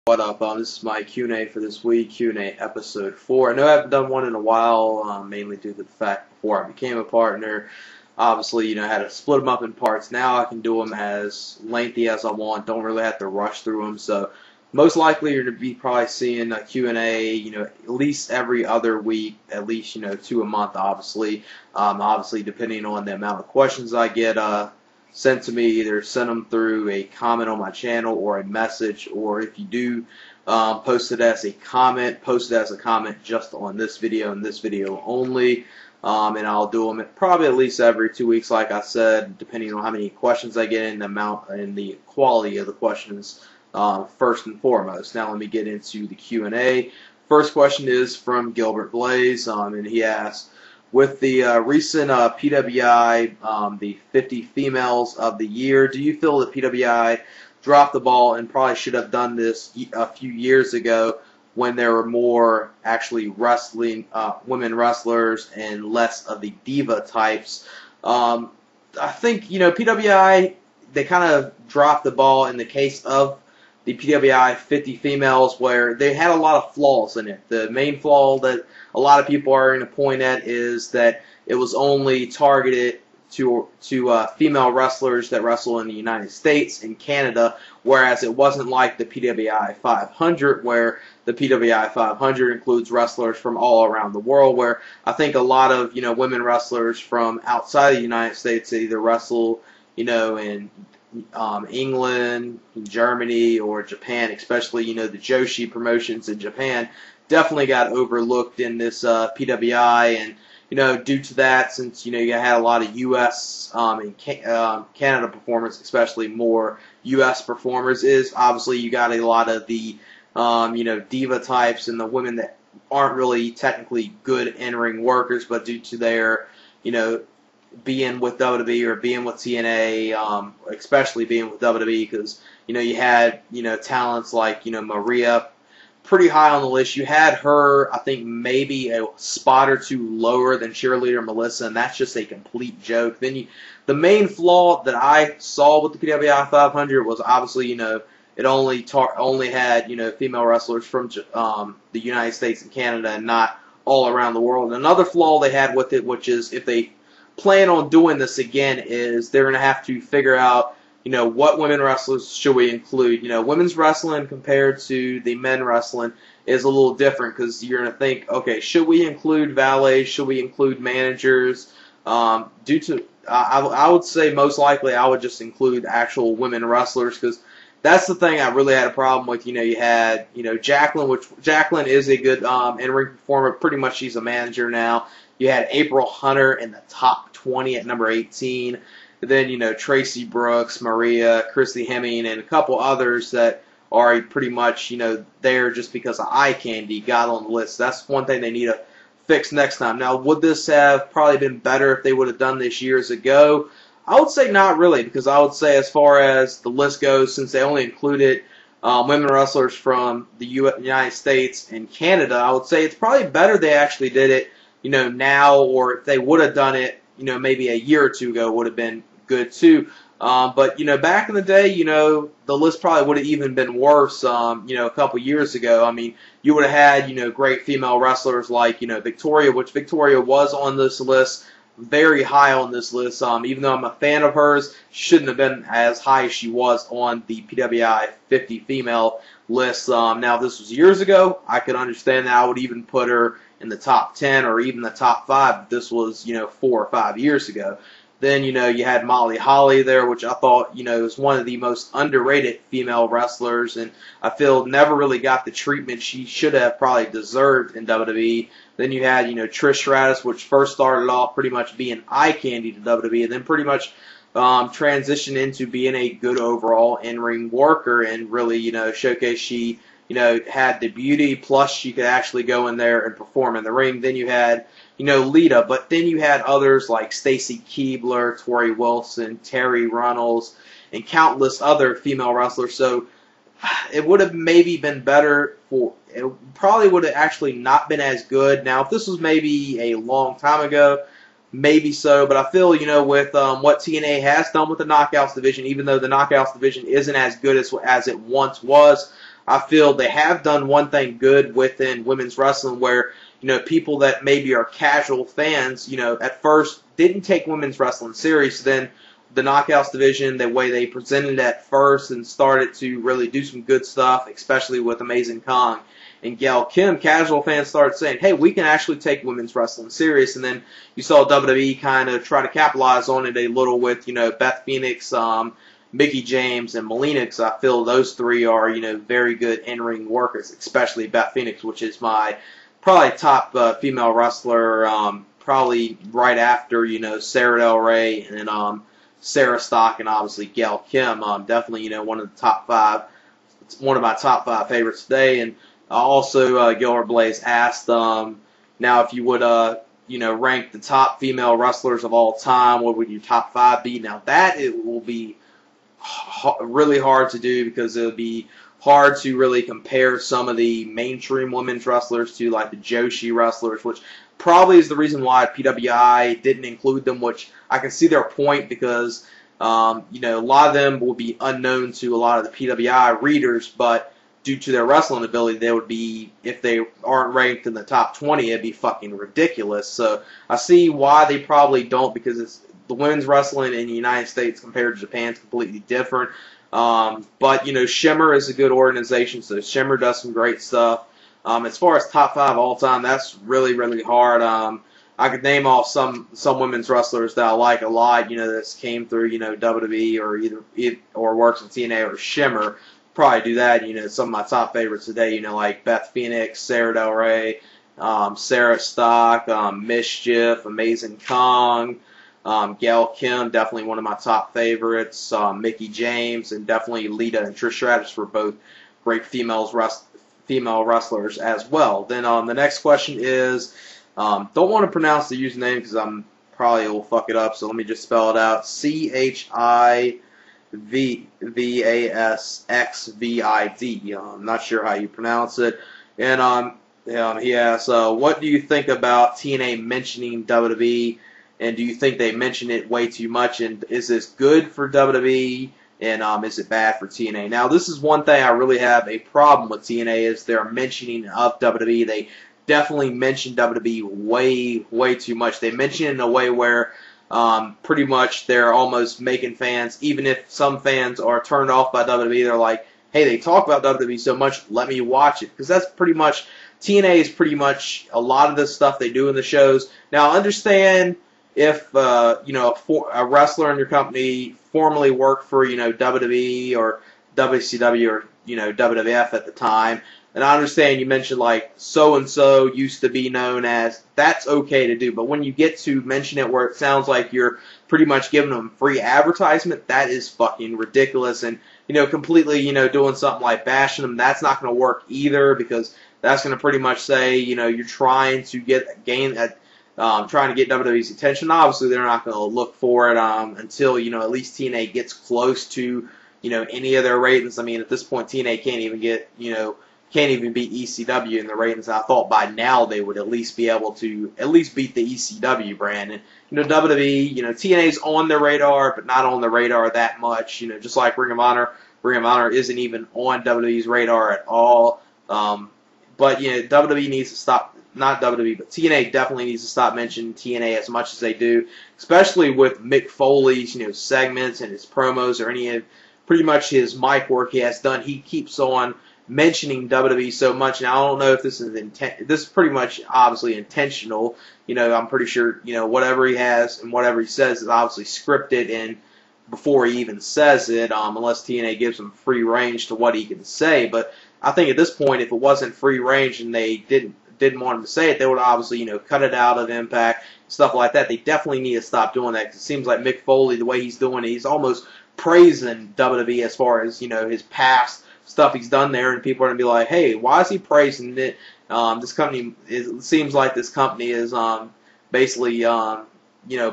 What up? This is my Q&A for this week, Q&A episode 4. I know I haven't done one in a while, mainly due to the fact before I became a partner, obviously, I had to split them up in parts. Now I can do them as lengthy as I want, don't really have to rush through them, so most likely you're going to be probably seeing a Q&A, at least every other week, at least, 2 a month, obviously. Obviously, depending on the amount of questions I get, sent to me, either send them through a comment on my channel or a message, or if you do post it as a comment, post it as a comment just on this video and this video only, and I'll do them probably at least every 2 weeks, like I said, depending on how many questions I get and the amount and the quality of the questions, first and foremost. Now let me get into the Q&A. First question is from Gilbert Blaze, and he asks, with the recent PWI, the 50 females of the year, do you feel that PWI dropped the ball and probably should have done this a few years ago when there were more actually wrestling women wrestlers and less of the diva types? I think, PWI, they kind of dropped the ball in the case of the PWI 50 females, where they had a lot of flaws in it. The main flaw that a lot of people are going to point at is that it was only targeted to female wrestlers that wrestle in the United States and Canada, whereas it wasn't like the PWI 500, where the PWI 500 includes wrestlers from all around the world, where I think a lot of women wrestlers from outside the United States either wrestle in England, Germany, or Japan, especially the Joshi promotions in Japan, definitely got overlooked in this PWI, and due to that, since you had a lot of U.S. And Canada performers, especially more U.S. performers, is obviously you got a lot of the diva types and the women that aren't really technically good in-ring workers, but due to their being with WWE or being with TNA, especially being with WWE, because you had talents like Maria, pretty high on the list. You had her, I think, maybe a spot or two lower than cheerleader Melissa, and that's just a complete joke. Then the main flaw that I saw with the PWI 500 was obviously it only had female wrestlers from the United States and Canada and not all around the world. And another flaw they had with it, which is if they plan on doing this again, is they're going to have to figure out what women wrestlers should we include. Women's wrestling compared to the men wrestling is a little different, because you're going to think, okay, should we include valets? Should we include managers? I would say most likely I would just include actual women wrestlers, because that's the thing I really had a problem with. You had Jacqueline, which Jacqueline is a good in-ring performer. Pretty much she's a manager now. You had April Hunter in the top 20 at number 18. Then, Tracy Brooks, Maria, Christy Hemming, and a couple others that are pretty much, there just because of eye candy got on the list. That's one thing they need to fix next time. Now, would this have probably been better if they would have done this years ago? I would say not really, because I would say as far as the list goes, since they only included women wrestlers from the United States and Canada, I would say it's probably better they actually did it now, or if they would have done it, maybe a year or two ago, would have been good too. But back in the day, the list probably would have even been worse. A couple years ago, I mean, you would have had great female wrestlers like Victoria, which Victoria was on this list, very high on this list. Even though I'm a fan of hers, shouldn't have been as high as she was on the PWI 50 female list. Now, if this was years ago, I could understand that. I would even put her in the top 10 or even the top 5 if this was 4 or 5 years ago. Then you had Molly Holly there, which I thought is one of the most underrated female wrestlers, and I feel never really got the treatment she should have probably deserved in WWE. Then you had Trish Stratus, which first started off pretty much being eye candy to WWE, and then pretty much transitioned into being a good overall in-ring worker, and really showcased she had the beauty, plus she could actually go in there and perform in the ring. Then you had, Lita, but then you had others like Stacy Keibler, Tori Wilson, Terry Runnels, and countless other female wrestlers. So it would have maybe been better it probably would have actually not been as good. Now, if this was maybe a long time ago, maybe so, but I feel, with what TNA has done with the Knockouts division, even though the Knockouts division isn't as good as it once was, I feel they have done one thing good within women's wrestling where, people that maybe are casual fans, at first didn't take women's wrestling serious. Then the Knockouts division, the way they presented it at first and started to really do some good stuff, especially with Amazing Kong and Gail Kim, casual fans started saying, hey, we can actually take women's wrestling serious. And then you saw WWE kind of try to capitalize on it a little with, Beth Phoenix, Mickie James, and Melina, because I feel those three are, very good in-ring workers, especially Beth Phoenix, which is my probably top female wrestler, probably right after, Sarah Del Rey and Sarah Stock and obviously Gail Kim. Definitely, one of the top five. It's one of my top five favorites today. And also, Gilbert Blaze asked, now if you would, rank the top female wrestlers of all time, what would your top five be? Now that it will be really hard to do because it would be hard to really compare some of the mainstream women's wrestlers to like the Joshi wrestlers, which probably is the reason why PWI didn't include them, which I can see their point because, a lot of them will be unknown to a lot of the PWI readers, but due to their wrestling ability, they would be, if they aren't ranked in the top 20, it'd be fucking ridiculous. So I see why they probably don't, because it's the women's wrestling in the United States compared to Japan is completely different. But, Shimmer is a good organization, so Shimmer does some great stuff. As far as top five all time, that's really, really hard. I could name off some women's wrestlers that I like a lot, that came through, WWE or works in TNA or Shimmer. Probably do that, some of my top favorites today, like Beth Phoenix, Sarah Del Rey, Sarah Stock, Mischief, Amazing Kong, Gail Kim, definitely one of my top favorites, Mickie James, and definitely Lita and Trish Stratus were both great female wrestlers as well. Then the next question is, don't want to pronounce the username because I'm probably will fuck it up, so let me just spell it out. CHIVASXVID. I'm not sure how you pronounce it. And he asks, what do you think about TNA mentioning WWE? And do you think they mention it way too much? And is this good for WWE? And is it bad for TNA? Now, this is one thing I really have a problem with TNA is their mentioning of WWE. They definitely mention WWE way too much. They mention it in a way where pretty much they're almost making fans, even if some fans are turned off by WWE, they're like, hey, they talk about WWE so much, let me watch it. Because that's pretty much, TNA is pretty much a lot of the stuff they do in the shows. Now, understand if, a wrestler in your company formerly worked for, WWE or WCW or, WWF at the time, and I understand you mentioned like so-and-so used to be known as, that's okay to do, but when you get to mention it where it sounds like you're pretty much giving them free advertisement, that is fucking ridiculous. And, completely, doing something like bashing them, that's not going to work either because that's going to pretty much say, you're trying to get WWE's attention. Obviously, they're not going to look for it until, at least TNA gets close to, any of their ratings. I mean, at this point, TNA can't even get, can't even beat ECW in the ratings. I thought by now they would at least be able to beat the ECW brand. And, WWE, TNA's on their radar, but not on the radar that much. Just like Ring of Honor. Ring of Honor isn't even on WWE's radar at all. But, WWE needs to stop, not WWE, but TNA definitely needs to stop mentioning TNA as much as they do, especially with Mick Foley's, segments and his promos or any of pretty much his mic work he has done. He keeps on mentioning WWE so much. Now, I don't know if this is this is pretty much obviously intentional. I'm pretty sure, whatever he has and whatever he says is obviously scripted and before he even says it, unless TNA gives him free range to what he can say. But I think at this point, if it wasn't free range and they didn't want him to say it, they would obviously, cut it out of Impact, stuff like that. They definitely need to stop doing that because it seems like Mick Foley, the way he's doing it, he's almost praising WWE as far as, his past stuff he's done there, and people are going to be like, hey, why is he praising it? This company, it seems like this company is basically,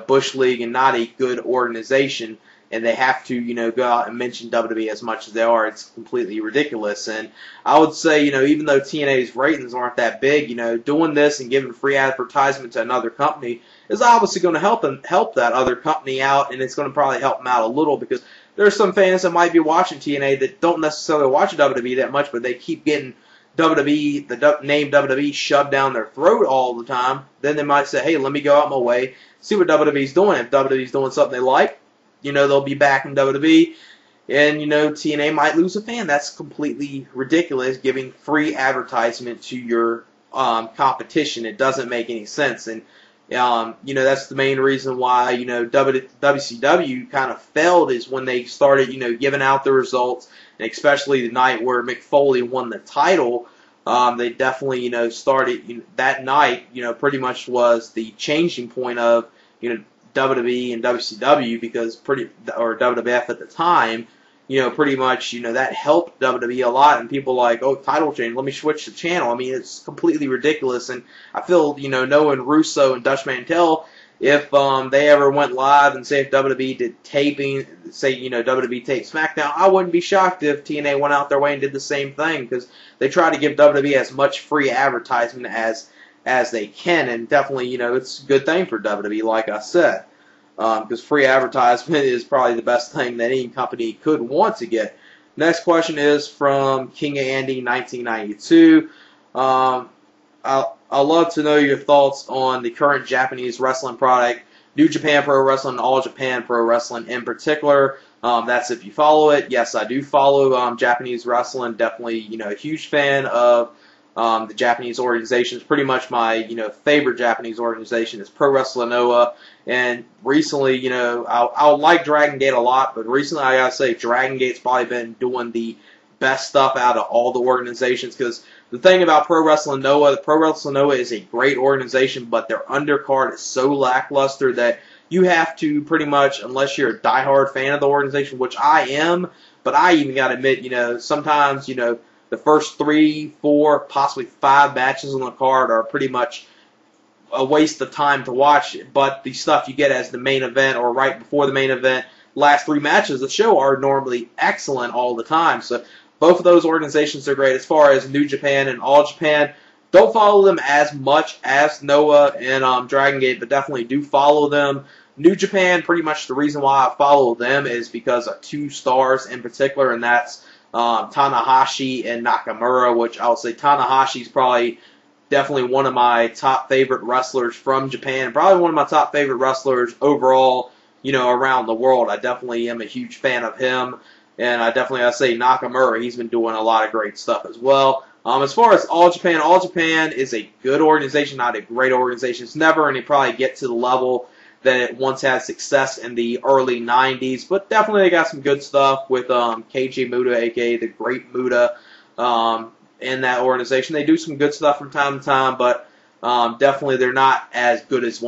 Bush League and not a good organization, and they have to, go out and mention WWE as much as they are. It's completely ridiculous. And I would say, even though TNA's ratings aren't that big, doing this and giving free advertisement to another company is obviously going to help that other company out, and it's going to probably help them out a little because there's some fans that might be watching TNA that don't necessarily watch WWE that much, but they keep getting WWE, the name WWE shoved down their throat all the time. Then they might say, hey, let me go out my way, see what WWE's doing. If WWE's doing something they like, they'll be back in WWE. And, TNA might lose a fan. That's completely ridiculous, giving free advertisement to your competition. It doesn't make any sense. And, that's the main reason why, WCW kind of failed is when they started, giving out the results, and especially the night where Mick Foley won the title. They definitely, started, that night, pretty much was the changing point of, WWE and WCW or WWF at the time, pretty much, that helped WWE a lot, and people like, oh, title change, let me switch the channel. I mean, it's completely ridiculous, and I feel, knowing Russo and Dutch Mantel, if they ever went live and say if WWE did taping, say, WWE taped SmackDown, I wouldn't be shocked if TNA went out their way and did the same thing, because they try to give WWE as much free advertisement as they can, and definitely, it's a good thing for WWE, like I said, because free advertisement is probably the best thing that any company could want to get. Next question is from King of Andy 1992. I'd love to know your thoughts on the current Japanese wrestling product, New Japan Pro Wrestling, All Japan Pro Wrestling in particular. That's if you follow it. Yes, I do follow Japanese wrestling. Definitely, a huge fan of the Japanese organizations. Pretty much my, favorite Japanese organization is Pro Wrestling Noah. And recently, I like Dragon Gate a lot, but recently I gotta say Dragon Gate's probably been doing the best stuff out of all the organizations, because the thing about Pro Wrestling Noah, Pro Wrestling Noah is a great organization, but their undercard is so lackluster that you have to pretty much, unless you're a diehard fan of the organization, which I am, but I even gotta admit, sometimes, the first 3, 4, possibly 5 matches on the card are pretty much a waste of time to watch, but the stuff you get as the main event or right before the main event, last 3 matches of the show are normally excellent all the time. So both of those organizations are great. As far as New Japan and All Japan, don't follow them as much as Noah and Dragon Gate, but definitely do follow them. New Japan, pretty much the reason why I follow them is because of 2 stars in particular, and that's Tanahashi and Nakamura, which I would say Tanahashi's probably definitely one of my top favorite wrestlers from Japan, probably one of my top favorite wrestlers overall, around the world. I definitely am a huge fan of him, and I say Nakamura, he's been doing a lot of great stuff as well. As far as All Japan is a good organization, not a great organization. It's never going to probably get to the level that it once had success in the early 90s, but definitely they got some good stuff with Keiji Muda, aka the Great Muda, in that organization. They do some good stuff from time to time, but definitely they're not as good as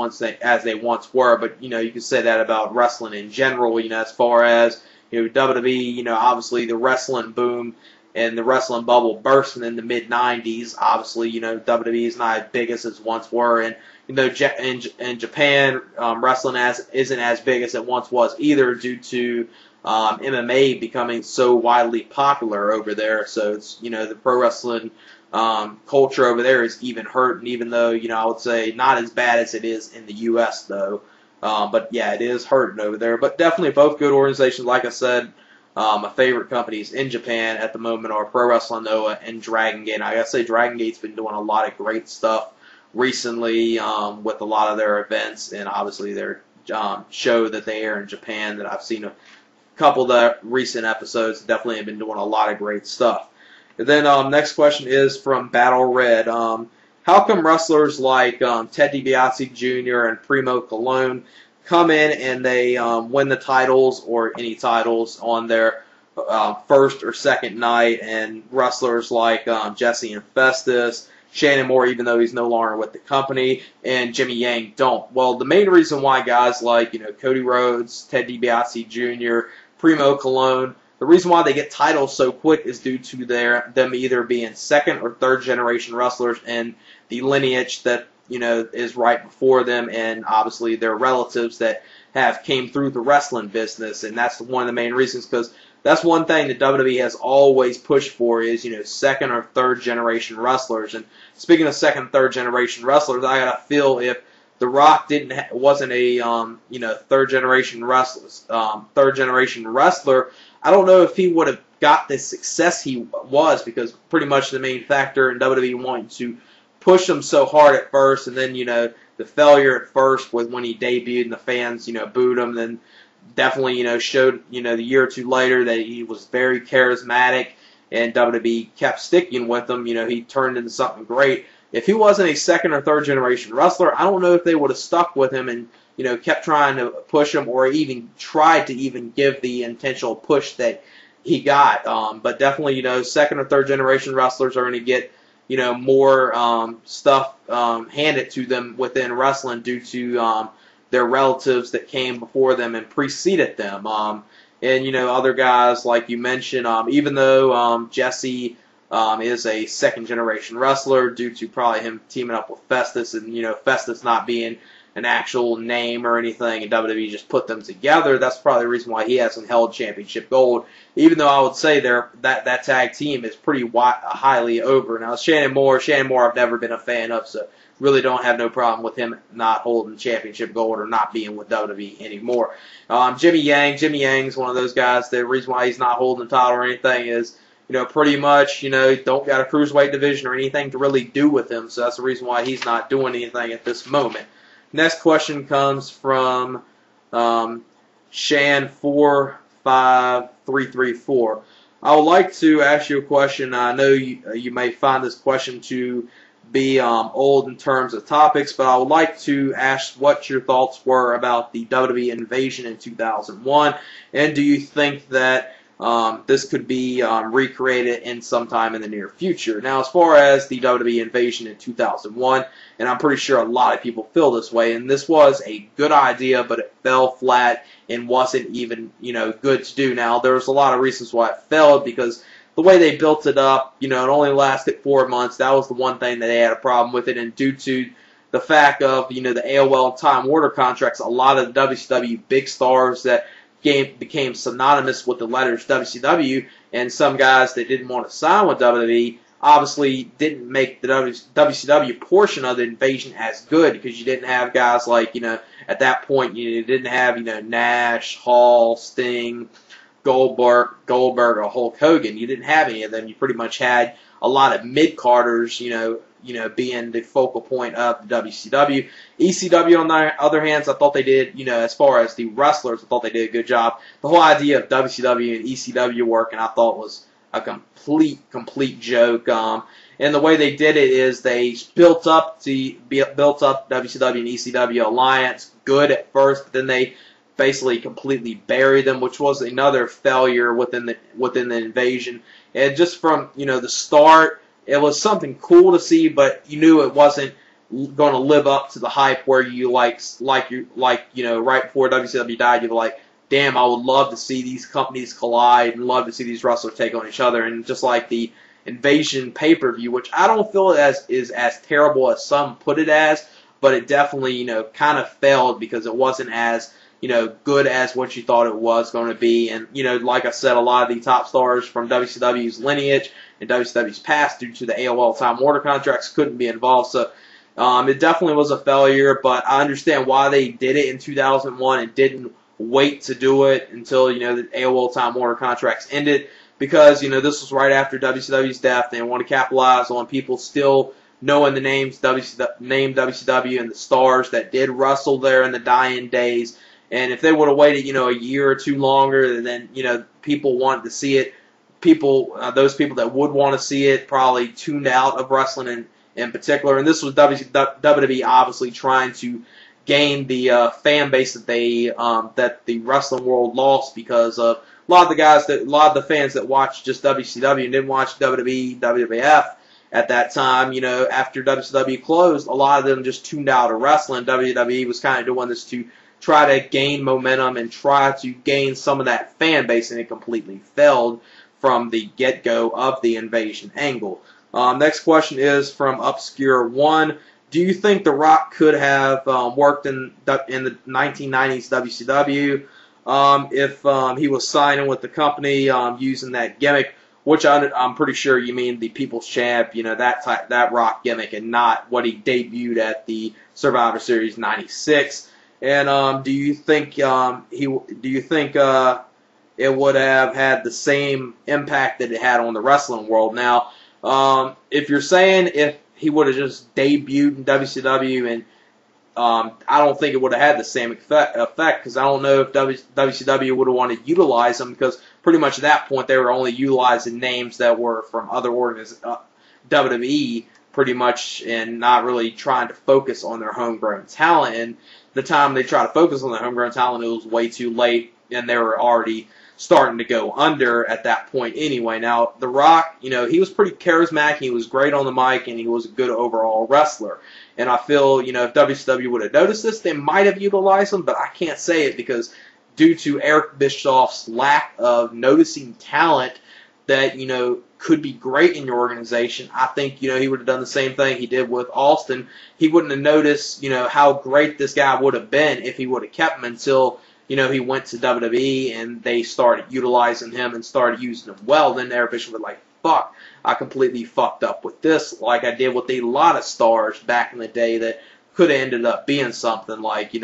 they once were. But you can say that about wrestling in general. As far as WWE, obviously the wrestling boom and the wrestling bubble bursting in the mid 90s. Obviously, WWE is not as big as it once were, and in Japan, wrestling isn't as big as it once was either, due to MMA becoming so widely popular over there. So it's the pro wrestling culture over there is even hurting, even though I would say not as bad as it is in the U.S. though. But yeah, it is hurting over there. But definitely both good organizations. Like I said, my favorite companies in Japan at the moment are Pro Wrestling Noah and Dragon Gate. And I gotta say, Dragon Gate's been doing a lot of great stuff recently with a lot of their events, and obviously their show that they air in Japan that I've seen a couple of the recent episodes. Definitely have been doing a lot of great stuff. And then next question is from Battle Red. How come wrestlers like Ted DiBiase Jr. and Primo Colon come in and they win the titles or any titles on their first or second night, and wrestlers like Jesse and Festus, Shannon Moore, even though he's no longer with the company, and Jimmy Yang don't? Well, the main reason why guys like Cody Rhodes, Ted DiBiase Jr., Primo Colon, the reason why they get titles so quick is due to them either being second or third generation wrestlers in the lineage that is right before them, and obviously their relatives that have came through the wrestling business, and that's one of the main reasons, because that's one thing that WWE has always pushed for is, second or third generation wrestlers. And speaking of second, third generation wrestlers, I gotta feel if The Rock wasn't a third generation wrestler. I don't know if he would have got the success he was, because pretty much the main factor in WWE wanting to push him so hard at first, and then the failure at first was when he debuted and the fans booed him. Then definitely showed the year or two later that he was very charismatic, and WWE kept sticking with him. He turned into something great. If he wasn't a second or third generation wrestler, I don't know if they would have stuck with him and kept trying to push him, or even tried to even give the intentional push that he got. But definitely, second or third generation wrestlers are going to get more stuff handed to them within wrestling due to their relatives that came before them and preceded them. And other guys like you mentioned, even though Jesse is a second generation wrestler due to probably him teaming up with Festus, and Festus not being an actual name or anything, and WWE just put them together. That's probably the reason why he hasn't held championship gold, even though I would say that tag team is pretty highly over. Now, Shannon Moore I've never been a fan of, so really don't have no problem with him not holding championship gold or not being with WWE anymore. Jimmy Yang's one of those guys. The reason why he's not holding the title or anything is, pretty much, don't got a cruiserweight division or anything to really do with him, so that's the reason why he's not doing anything at this moment. Next question comes from Shan45334. I would like to ask you a question. I know you may find this question to be old in terms of topics, but I would like to ask what your thoughts were about the WWE Invasion in 2001, and do you think that this could be recreated in sometime in the near future? Now, as far as the WWE Invasion in 2001, and I'm pretty sure a lot of people feel this way, and this was a good idea, but it fell flat and wasn't even, good to do. Now, there's a lot of reasons why it failed, because the way they built it up, it only lasted 4 months. That was the one thing that they had a problem with it, and due to the fact of, the AOL Time Warner contracts, a lot of the WCW big stars that became synonymous with the letters WCW, and some guys that didn't want to sign with WWE obviously didn't make the WCW portion of the invasion as good, because you didn't have guys like, at that point, you didn't have, Nash, Hall, Sting, Goldberg, or Hulk Hogan. You didn't have any of them. You pretty much had a lot of mid-carders, being the focal point of the WCW. ECW, on the other hand, I thought they did, as far as the wrestlers, I thought they did a good job. The whole idea of WCW and ECW working, I thought was a complete joke. And the way they did it is they built up WCW and ECW alliance good at first, but then they basically completely buried them, which was another failure within the invasion. And just from the start, it was something cool to see, but you knew it wasn't going to live up to the hype where you right before WCW died, you were like, damn, I would love to see these companies collide and love to see these wrestlers take on each other. And just like the Invasion pay-per-view, which I don't feel is as terrible as some put it as, but it definitely, kind of failed because it wasn't as, good as what you thought it was going to be. And, like I said, a lot of the top stars from WCW's lineage and WCW's past, due to the AOL Time Warner contracts, couldn't be involved. So it definitely was a failure, but I understand why they did it in 2001 and didn't wait to do it until, the AOL Time Warner contracts ended, because, this was right after WCW's death. They want to capitalize on people still knowing the name WCW and the stars that did wrestle there in the dying days. And if they would have waited, a year or two longer, then, people wanted to see it. Those people that would want to see it probably tuned out of wrestling in particular. And this was WWE obviously trying to gain the fan base that that the wrestling world lost, because of a lot of the fans that watched just WCW and didn't watch WWE, WWF at that time. After WCW closed, a lot of them just tuned out of wrestling. WWE was kind of doing this to try to gain momentum and try to gain some of that fan base, and it completely failed from the get-go of the invasion angle. Next question is from Obscure One. Do you think The Rock could have worked in the 1990s WCW if he was signing with the company using that gimmick? which I'm pretty sure you mean the People's Champ, that Rock gimmick, and not what he debuted at the Survivor Series '96. And do you think it would have had the same impact that it had on the wrestling world? Now, if you're saying if he would have just debuted in WCW, and I don't think it would have had the same effect, because I don't know if WCW would have wanted to utilize him, because pretty much at that point they were only utilizing names that were from other WWE pretty much, and not really trying to focus on their homegrown talent. And the time they tried to focus on their homegrown talent, it was way too late, and they were already starting to go under at that point anyway. Now, The Rock, he was pretty charismatic, he was great on the mic, and he was a good overall wrestler. And I feel, if WCW would have noticed this, they might have utilized him, but I can't say it because due to Eric Bischoff's lack of noticing talent that, could be great in your organization, I think, he would have done the same thing he did with Austin. He wouldn't have noticed, how great this guy would have been if he would have kept him until he went to WWE and they started utilizing him and started using him well. Then Eric Bischoff was like, fuck, I completely fucked up with this, like I did with a lot of stars back in the day that could have ended up being something, like, the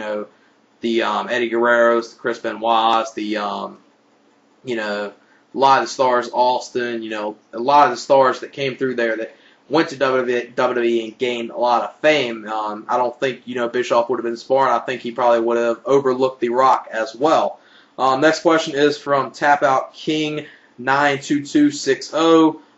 Eddie Guerreros, the Chris Benoits, the, a lot of the stars, Austin, a lot of the stars that came through there that went to WWE and gained a lot of fame. I don't think, Bischoff would have been smart. I think he probably would have overlooked The Rock as well. Next question is from Tapout King 92260.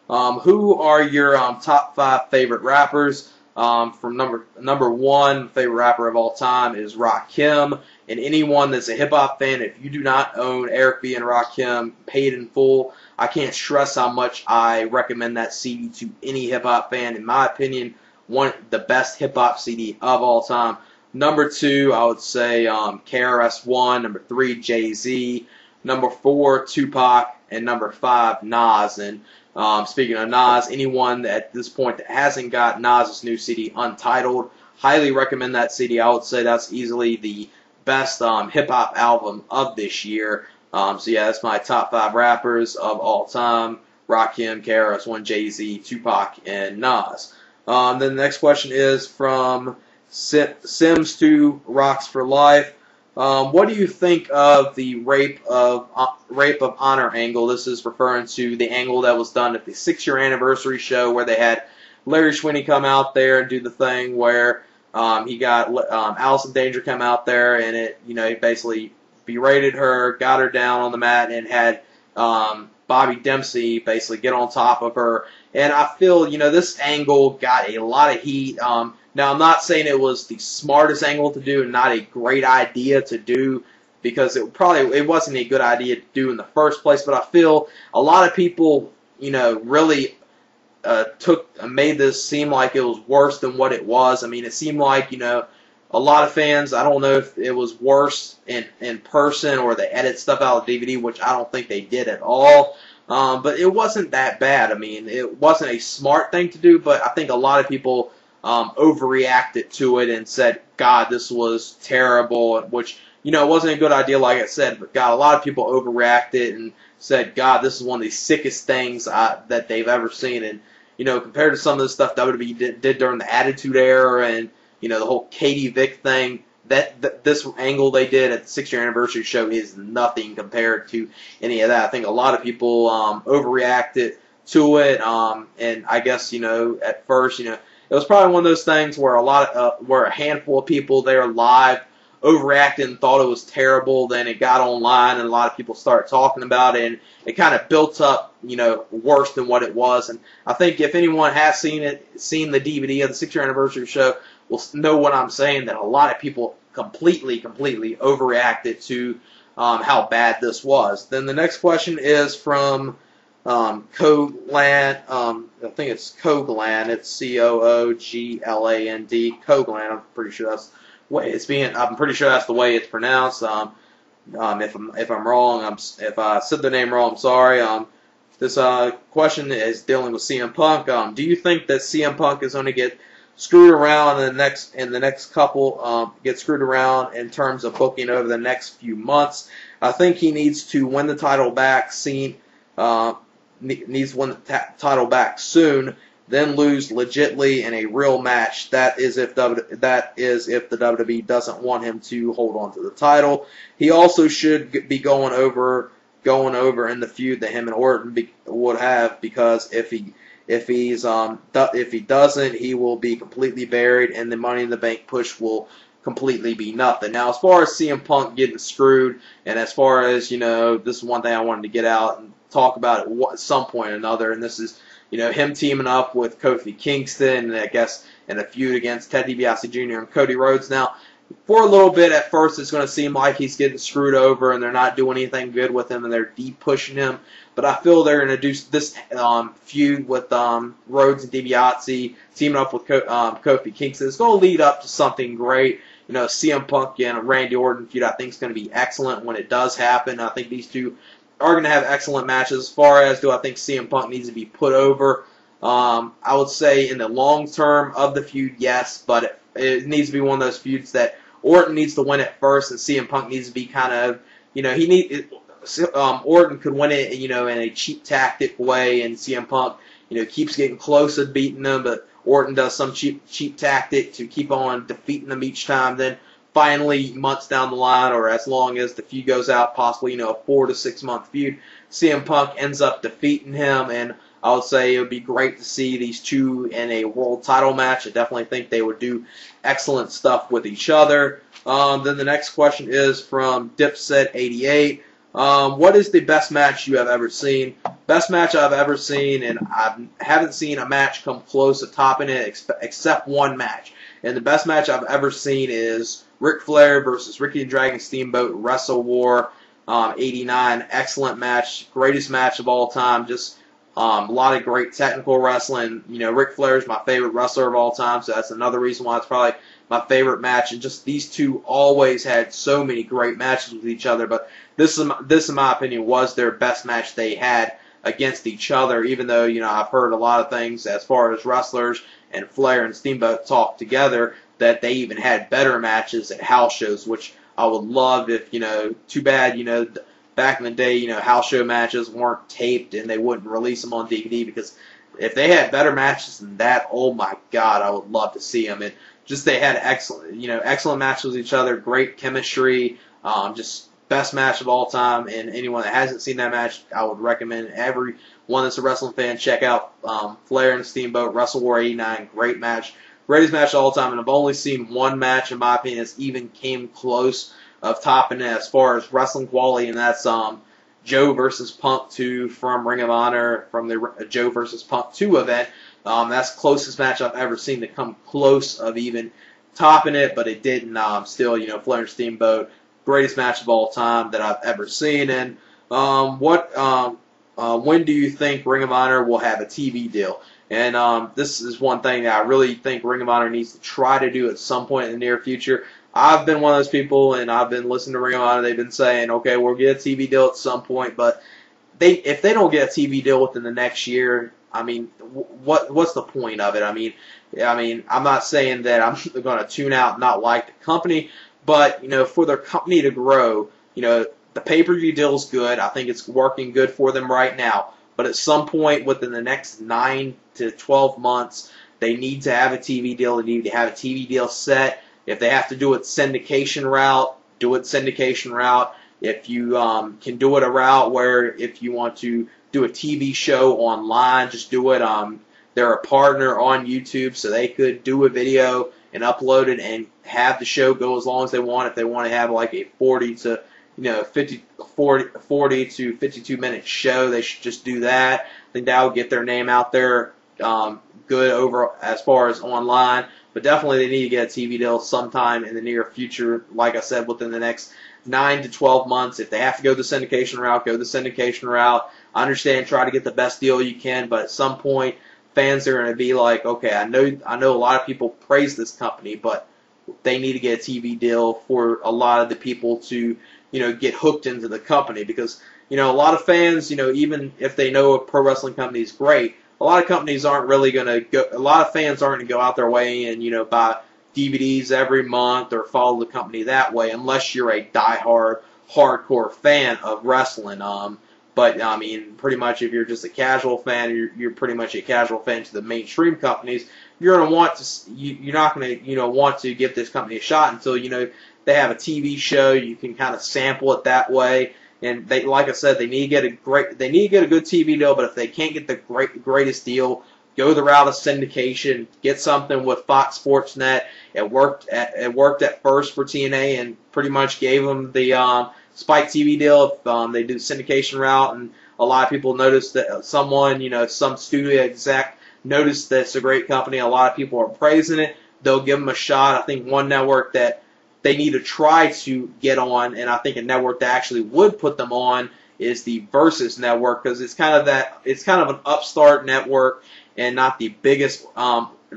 Who are your top 5 favorite rappers? From number 1 favorite rapper of all time is Rakim. And anyone that's a hip-hop fan, if you do not own Eric B. and Rakim paid in full, I can't stress how much I recommend that CD to any hip-hop fan. In my opinion, the best hip-hop CD of all time. Number 2, I would say KRS-One. Number 3, Jay-Z. Number 4, Tupac. And number 5, Nas. And speaking of Nas, anyone at this point that hasn't got Nas' new CD, Untitled, highly recommend that CD. I would say that's easily the best hip-hop album of this year. So yeah, that's my top 5 rappers of all time: Rakim, KRS-One, Jay-Z, Tupac, and Nas. Then the next question is from Sims2 Rocks for Life. What do you think of the Rape of Honor angle? This is referring to the angle that was done at the 6-year anniversary show where they had Larry Schwinny come out there and do the thing where he got Alice in Danger come out there, and he basically berated her, got her down on the mat, and had Bobby Dempsey basically get on top of her. And I feel, this angle got a lot of heat. Now, I'm not saying it was the smartest angle to do and not a great idea to do, because it wasn't a good idea to do in the first place, but I feel a lot of people, really made this seem like it was worse than what it was. I mean, it seemed like, a lot of fans, I don't know if it was worse in person or they edit stuff out of DVD, which I don't think they did at all. But it wasn't that bad. I mean, it wasn't a smart thing to do, but I think a lot of people overreacted to it and said, God, this was terrible, which, it wasn't a good idea, like I said, but God, a lot of people overreacted and said, God, this is one of the sickest things that they've ever seen. And, compared to some of the stuff WWE did during the Attitude Era and, the whole Katie Vick thing, this angle they did at the 6-year anniversary show is nothing compared to any of that. I think a lot of people overreacted to it, and I guess, at first, it was probably one of those things where where a handful of people there live overreacted and thought it was terrible. Then it got online and a lot of people started talking about it, and it kind of built up, worse than what it was. And I think if anyone has seen the DVD of the 6-year anniversary show, will know what I'm saying, that a lot of people completely overreacted to how bad this was. Then the next question is from Cogland. I think it's Cogland. It's Coogland. Cogland. I'm pretty sure that's the way it's being. I'm pretty sure that's the way it's pronounced. If I'm wrong, if I said the name wrong, I'm sorry. This question is dealing with CM Punk. Do you think that CM Punk is going to get screwed around in the next couple, get screwed around in terms of booking over the next few months? I think he needs to win the title back, needs to win the title back soon, then lose legitly in a real match. That is if the WWE doesn't want him to hold on to the title. He also should be going over in the feud that him and Orton would have, because if he doesn't, he will be completely buried, and the Money in the Bank push will completely be nothing. Now, as far as CM Punk getting screwed, and as far as, this is one thing I wanted to get out and talk about at some point or another, and this is, him teaming up with Kofi Kingston, and I guess in a feud against Ted DiBiase Jr. and Cody Rhodes. Now, for a little bit at first, it's going to seem like he's getting screwed over and they're not doing anything good with him and they're deep pushing him. But I feel they're going to do this feud with Rhodes and DiBiase teaming up with Kofi Kingston. It's going to lead up to something great. CM Punk and Randy Orton feud, I think, is going to be excellent when it does happen. I think these two are going to have excellent matches. As far as do I think CM Punk needs to be put over, I would say in the long term of the feud, yes, but it needs to be one of those feuds that Orton needs to win it first, and CM Punk needs to be kind of, Orton could win it, in a cheap tactic way, and CM Punk, keeps getting close to beating him, but Orton does some cheap tactic to keep on defeating them each time. Then finally, months down the line, or as long as the feud goes out, possibly, a 4 to 6 month feud, CM Punk ends up defeating him, and I would say it would be great to see these two in a world title match. I definitely think they would do excellent stuff with each other. Then the next question is from Dipset88. What is the best match you have ever seen? Best match I've ever seen, and I haven't seen a match come close to topping it except one match. And the best match I've ever seen is Ric Flair versus Ricky the Dragon Steamboat Wrestle War 89. Excellent match. Greatest match of all time. Just a lot of great technical wrestling. Ric Flair is my favorite wrestler of all time, so that's another reason why it's probably my favorite match. And just these two always had so many great matches with each other, but this, in my opinion, was their best match they had against each other, even though, I've heard a lot of things as far as wrestlers and Flair and Steamboat talk together that they even had better matches at house shows, which I would love if, too bad, back in the day, house show matches weren't taped and they wouldn't release them on DVD, because if they had better matches than that, oh my God, I would love to see them. And just they had excellent matches with each other, great chemistry, just best match of all time. And anyone that hasn't seen that match, I would recommend everyone that's a wrestling fan check out Flair and Steamboat Wrestle War 89. Great match, greatest match of all time. And I've only seen one match, in my opinion, that's even came close of topping it as far as wrestling quality, and that's Joe versus Punk 2 from Ring of Honor, from the Joe versus Punk 2 event. That's the closest match I've ever seen to come close of even topping it, but it didn't. Still, Flair and Steamboat, greatest match of all time that I've ever seen. And when do you think Ring of Honor will have a TV deal? And this is one thing that I really think Ring of Honor needs to try to do at some point in the near future. I've been one of those people, and I've been listening to Ring of Honor. They've been saying, okay, we'll get a TV deal at some point, but if they don't get a TV deal within the next year, I mean, what's the point of it? I mean, I'm not saying that I'm going to tune out and not like the company, but for their company to grow, the pay-per-view deal is good. I think it's working good for them right now. But at some point within the next 9 to 12 months, they need to have a TV deal. They need to have a TV deal set. If they have to do it syndication route, do it syndication route. If you can do it a route where if you want to do a TV show online, just do it. They're a partner on YouTube, so they could do a video and upload it and have the show go as long as they want. If they want to have like a 40 to 52 minute show, they should just do that. I think that would get their name out there good over as far as online. But definitely they need to get a TV deal sometime in the near future. Like I said, within the next 9 to 12 months. If they have to go the syndication route, go the syndication route. I understand, try to get the best deal you can, but at some point, fans are going to be like, okay, I know a lot of people praise this company, but they need to get a TV deal for a lot of the people to, get hooked into the company. Because, a lot of fans, even if they know a pro wrestling company is great, a lot of companies aren't really going to go, a lot of fans aren't going to go out their way and, buy DVDs every month or follow the company that way unless you're a diehard, hardcore fan of wrestling. But I mean, pretty much if you're just a casual fan, you're pretty much a casual fan to the mainstream companies. You're gonna want to you're not gonna want to give this company a shot until they have a TV show. You can kind of sample it that way. And they, like I said, they need to get a good TV deal. But if they can't get the greatest deal, go the route of syndication. Get something with Fox Sports Net. It worked at first for TNA and pretty much gave them the Spike TV deal. They do the syndication route, and a lot of people noticed that some studio exec noticed that it's a great company. A lot of people are praising it. They'll give them a shot. I think one network that they need to try to get on, and I think a network that actually would put them on, is the Versus Network, because it's kind of an upstart network and not the biggest TV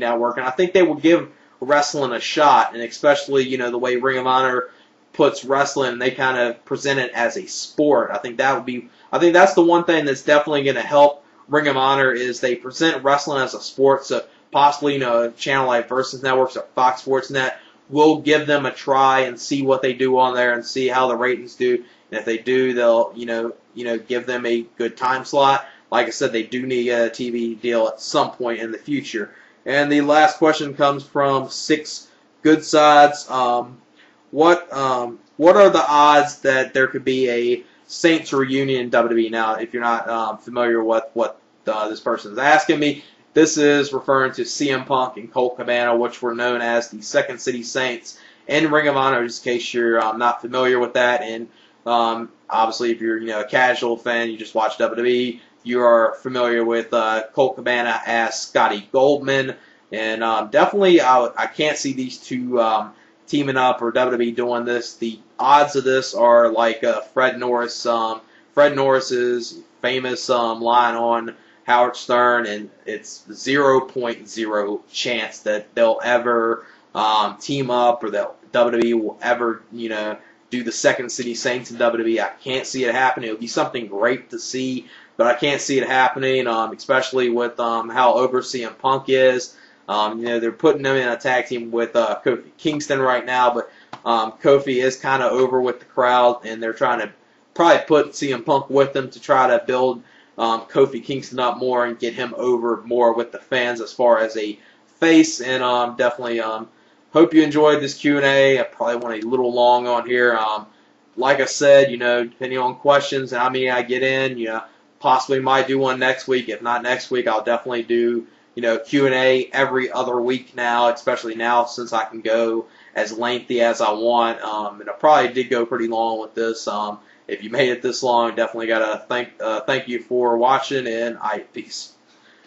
network. And I think they will give wrestling a shot, and especially the way Ring of Honor puts wrestling, they kind of present it as a sport. I think that's the one thing that's definitely going to help Ring of Honor, is they present wrestling as a sport. So possibly, a channel like Versus Networks or Fox Sports Net will give them a try and see what they do on there and see how the ratings do. And if they do, they'll, give them a good time slot. Like I said, they do need a TV deal at some point in the future. And the last question comes from Six Good Sides. What are the odds that there could be a Saints reunion in WWE? Now, if you're not familiar with what this person is asking me, this is referring to CM Punk and Colt Cabana, which were known as the Second City Saints in Ring of Honor, just in case you're not familiar with that. And obviously, if you're a casual fan, you just watch WWE, you are familiar with Colt Cabana as Scotty Goldman. And definitely, I can't see these two teaming up or WWE doing this. The odds of this are like Fred Norris's famous line on Howard Stern, and it's 0.0 chance that they'll ever team up, or that WWE will ever, do the Second City Saints in WWE. I can't see it happening. It would be something great to see, but I can't see it happening, especially with how over CM Punk is. They're putting them in a tag team with Kofi Kingston right now, but Kofi is kind of over with the crowd, and they're trying to probably put CM Punk with them to try to build Kofi Kingston up more and get him over more with the fans as far as a face. And definitely hope you enjoyed this Q&A. I probably went a little long on here. Like I said, depending on questions and how many I get in, possibly might do one next week. If not next week, I'll definitely do Q&A every other week now, especially now since I can go as lengthy as I want. And I probably did go pretty long with this. If you made it this long, definitely gotta thank you for watching, and peace.